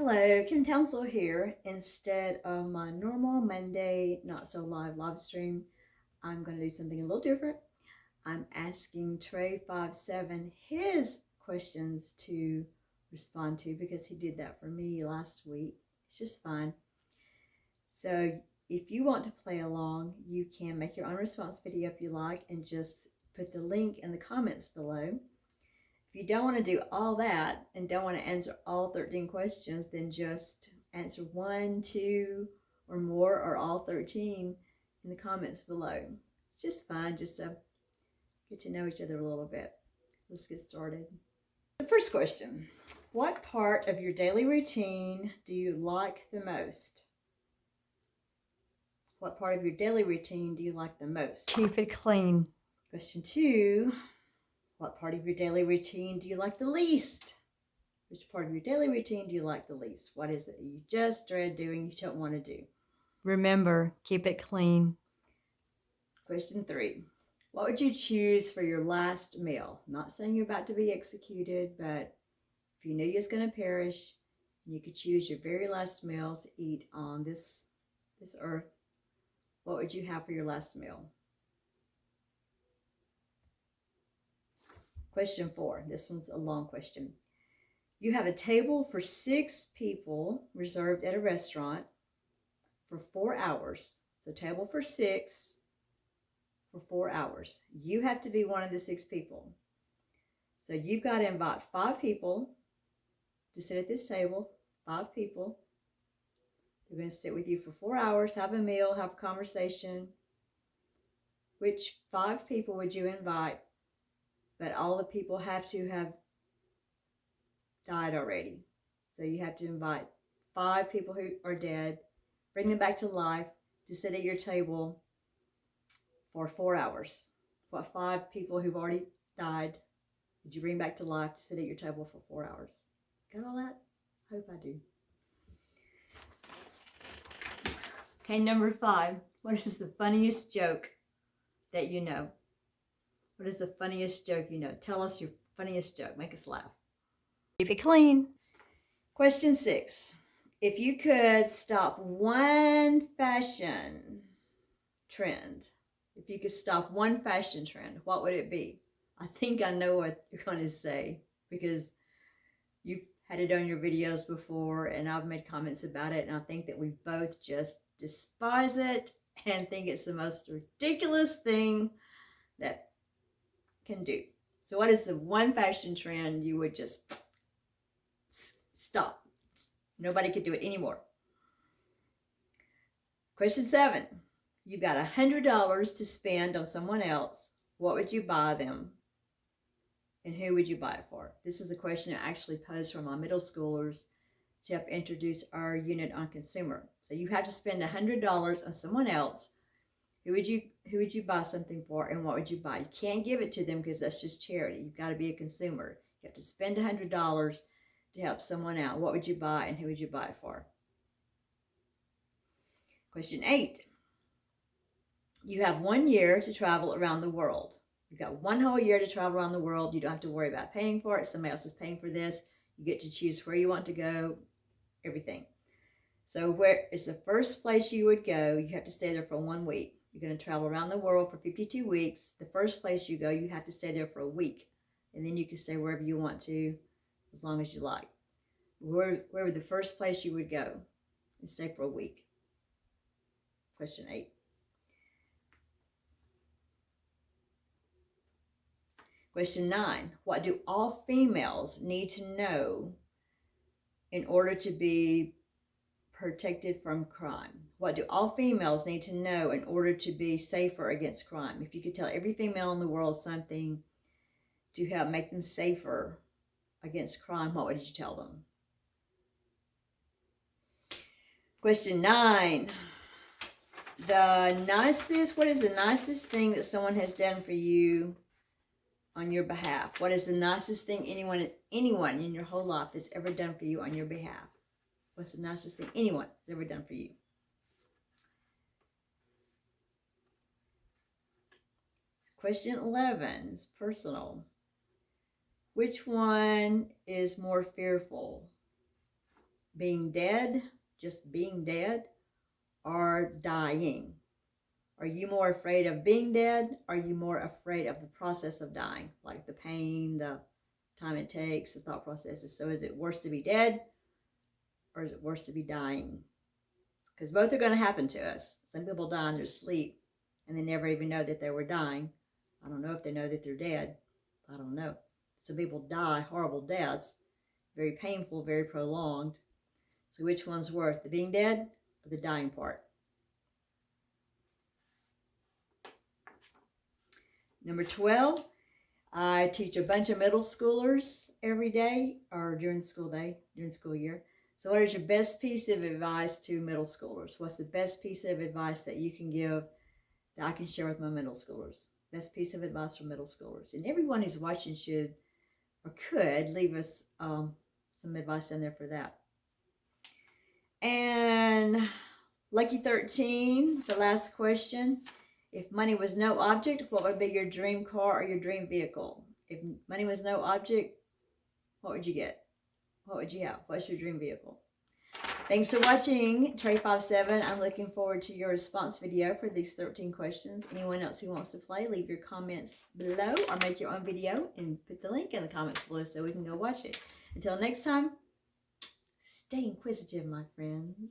Hello, Kim Townsel here. Instead of my normal Monday live stream, I'm going to do something a little different. I'm asking Trey57 his questions to respond to because he did that for me last week. It's just fun. So if you want to play along, you can make your own response video if you like and just put the link in the comments below. If you don't want to do all that and don't want to answer all 13 questions, then just answer 1, 2, or more, or all 13 in the comments below. It's just fun, just to get to know each other a little bit. Let's get started. The first question: what part of your daily routine do you like the most? What part of your daily routine do you like the most? Keep it clean. Question 2: what part of your daily routine do you like the least? Which part of your daily routine do you like the least? What is it you just dread doing, you don't want to do? Remember, keep it clean. Question 3: what would you choose for your last meal? I'm not saying you're about to be executed, but if you knew you was going to perish, and you could choose your very last meal to eat on this earth, what would you have for your last meal? Question 4. This one's a long question. You have a table for 6 people reserved at a restaurant for 4 hours. So table for 6 for 4 hours. You have to be one of the 6 people. So you've got to invite 5 people to sit at this table. 5 people. They're going to sit with you for 4 hours, have a meal, have a conversation. Which 5 people would you invite? But all the people have to have died already. So you have to invite 5 people who are dead, bring them back to life to sit at your table for 4 hours. What 5 people who've already died would you bring back to life to sit at your table for 4 hours? Got all that? Hope I do. Okay, number 5. What is the funniest joke that you know? What is the funniest joke you know? Tell us your funniest joke. Make us laugh. Keep it clean. Question 6. If you could stop one fashion trend, what would it be? I think I know what you're going to say because you've had it on your videos before and I've made comments about it, and I think that we both just despise it and think it's the most ridiculous thing that can do. So what is the one fashion trend you would just stop? Nobody could do it anymore. Question 7. You got $100 to spend on someone else. What would you buy them? And who would you buy it for? This is a question I actually posed for my middle schoolers to help introduce our unit on consumer. So you have to spend $100 on someone else. Who would you buy something for, and what would you buy? You can't give it to them because that's just charity. You've got to be a consumer. You have to spend $100 to help someone out. What would you buy, and who would you buy it for? Question 8. You have 1 year to travel around the world. You've got 1 whole year to travel around the world. You don't have to worry about paying for it. Somebody else is paying for this. You get to choose where you want to go, everything. So where is the first place you would go? You have to stay there for 1 week. You're going to travel around the world for 52 weeks. The first place you go, you have to stay there for a week. And then you can stay wherever you want to, as long as you like. Where would the first place you would go and stay for a week? Question 8. Question 9. What do all females need to know in order to be protected from crime? What do all females need to know in order to be safer against crime? If you could tell every female in the world something to help make them safer against crime, what would you tell them? Question 9. What is the nicest thing that someone has done for you on your behalf? What is the nicest thing anyone in your whole life has ever done for you on your behalf? What's the nicest thing anyone has ever done for you? Question 11 is personal. Which one is more fearful? being dead, just being dead, or dying? Are you more afraid of being dead? Or are you more afraid of the process of dying? Like the pain, the time it takes, the thought processes. So is it worse to be dead or is it worse to be dying? Because both are going to happen to us. Some people die in their sleep and they never even know that they were dying. I don't know if they know that they're dead. I don't know. Some people die horrible deaths, very painful, very prolonged. So which one's worse, the being dead or the dying part? Number 12, I teach a bunch of middle schoolers every day or during school year. So what is your best piece of advice to middle schoolers? What's the best piece of advice that you can give that I can share with my middle schoolers? Best piece of advice for middle schoolers. And everyone who's watching should or could leave us some advice in there for that. And Lucky 13, the last question. If money was no object, what would be your dream car or your dream vehicle? If money was no object, what would you get? What would you have? What's your dream vehicle? Thanks for watching, Trey57. I'm looking forward to your response video for these 13 questions. Anyone else who wants to play, leave your comments below or make your own video and put the link in the comments below so we can go watch it. Until next time, stay inquisitive, my friends.